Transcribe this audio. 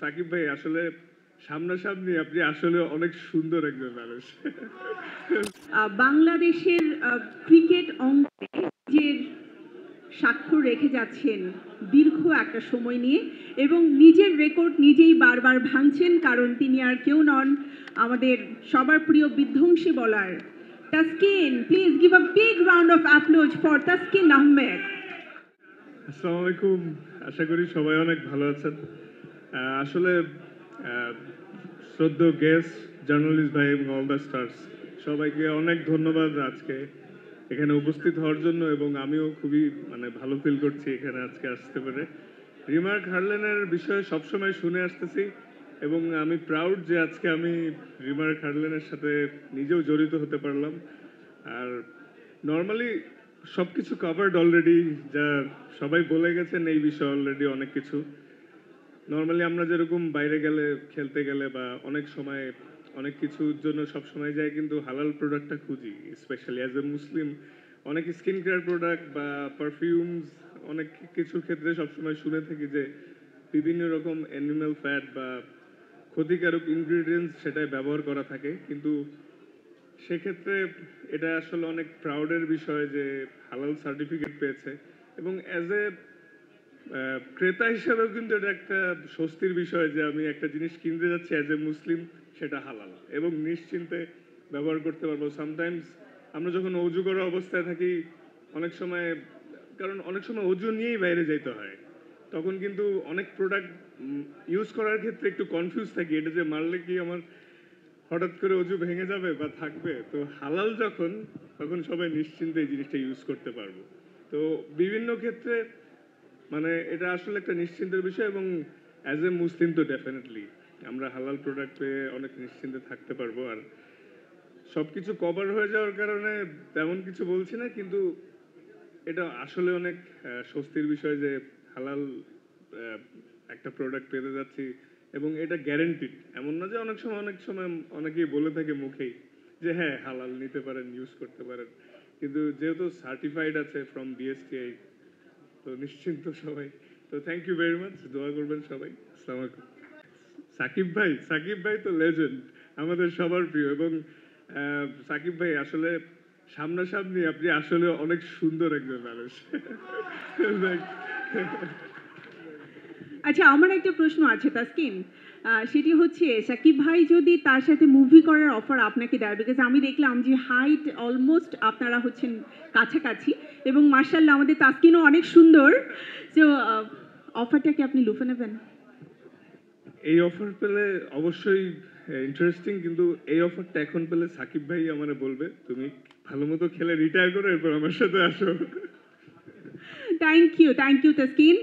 সাকিব ভাই আসলে সামনাসামনি আপনি আসলে অনেক সুন্দর একজন মানুষ। বাংলাদেশের ক্রিকেট অঙ্গনে নিজের স্বাক্ষর রেখে যাচ্ছেন দীর্ঘ একটা সময় নিয়ে এবং নিজের রেকর্ড নিজেই বারবার ভাঙছেন, কারণ তিনি আর কেউ নন, আমাদের সবার প্রিয় বিধ্বংসী বলার Taskin. Please give a big round of applause for Taskin Ahmed. আসসালামু আলাইকুম, আশা করি সবাই অনেক ভালো আছেন। আসলে শ্রদ্ধেয় গেস্ট, জার্নালিস্ট ভাই এবং অল দ্য স্টার্স সবাইকে অনেক ধন্যবাদ আজকে এখানে উপস্থিত হওয়ার জন্য, এবং আমিও খুবই ভালো ফিল করছি এখানে আজকে আসতে পেরে। রিমার্ক হারলেনের বিষয়ে সবসময় শুনে আসতেছি এবং আমি প্রাউড যে আজকে আমি রিমার্ক হারলেনের সাথে নিজেও জড়িত হতে পারলাম। আর নর্মালি সব কিছু কভার্ড অলরেডি, যা সবাই বলে গেছেন এই বিষয়ে অলরেডি অনেক কিছু। নর্মালি আমরা যেরকম বাইরে গেলে, খেলতে গেলে বা অনেক সময় অনেক কিছুর জন্য সব সময় যাই, কিন্তু হালাল প্রোডাক্টটা খুঁজি। স্পেশালি অ্যাজ এ মুসলিম অনেক স্কিন কেয়ার প্রোডাক্ট বা পারফিউমস, অনেক কিছুর ক্ষেত্রে সবসময় শুনে থাকি যে বিভিন্ন রকম অ্যানিমাল ফ্যাট বা ক্ষতিকারক ইনগ্রিডিয়েন্টস সেটাই ব্যবহার করা থাকে। কিন্তু সেক্ষেত্রে এটা আসলে অনেক প্রাউডের বিষয় যে হালাল সার্টিফিকেট পেয়েছে, এবং অ্যাজ এ ক্রেতা হিসেবেও কিন্তু এটা একটা স্বস্তির বিষয় যে আমি একটা জিনিস কিনতে যাচ্ছি অ্যাজ এ মুসলিম, সেটা হালাল এবং নিশ্চিন্তে ব্যবহার করতে পারবো। সামটাইমস আমরা যখন অজু করা অবস্থায় থাকি অনেক সময়, কারণ অনেক সময় অজু নিয়েই বাইরে যেতে হয়, তখন কিন্তু অনেক প্রোডাক্ট ইউজ করার ক্ষেত্রে একটু কনফিউজ থাকি, এটা যে মারলে কি আমার হঠাৎ করে অজু ভেঙে যাবে বা থাকবে। তো হালাল যখন, তখন সবাই নিশ্চিন্তে এই জিনিসটা ইউজ করতে পারবো। তো বিভিন্ন ক্ষেত্রে এটা আসলে একটা নিশ্চিন্তের বিষয়, এবং অ্যাজ এ মুসলিম তো ডেফিনেটলি আমরা হালাল প্রোডাক্ট পেয়ে অনেক নিশ্চিন্তে থাকতে পারবো। আর সবকিছু কভার হয়ে যাওয়ার কারণে তেমন কিছু বলছি না, কিন্তু এটা আসলে অনেক স্বস্তির বিষয় যে হালাল আহ, একটা প্রোডাক্ট পেতে যাচ্ছি, এবং এটা গ্যারেন্টিড। এমন না যে অনেক সময় অনেকেই বলে থাকে মুখেই যে হ্যাঁ হালাল নিতে পারেন, ইউজ করতে পারেন, কিন্তু যেহেতু সার্টিফাইড আছে ফ্রম বিএসটিআই, তো নিশ্চিন্ত সবাই। তো থ্যাংক ইউ ভেরি মাচ, দোয়া করবেন সবাই। আসসালামু আলাইকুম। সাকিব ভাই তো লেজেন্ড, আমাদের সবার প্রিয়। এবং সাকিব ভাই আসলে সামনাসামনি আপনি আসলে অনেক সুন্দর একজন মানুষ। আচ্ছা, আমার একটা প্রশ্ন আছে তাসকিন। সেটি হচ্ছে সাকিব ভাই যদি তার সাথে মুভি করার অফার আপনাকে দেয়, বিকজ আমি দেখলাম যে হাইট অলমোস্ট আপনারা হচ্ছেন কাছাকাছি, এবং মার্শাল্লাহ আমাদের তাসকিনও অনেক সুন্দর। তো অফারটা কি আপনি লুফে নেবেন? এই অফার পেলে অবশ্যই ইন্টারেস্টিং, কিন্তু এই অফারটা এখন পেলে সাকিব ভাই আমারে বলবে তুমি ভালো মতো খেলে রিটায়ার করো, এরপর আমার সাথে আসো। Thank you Taskin.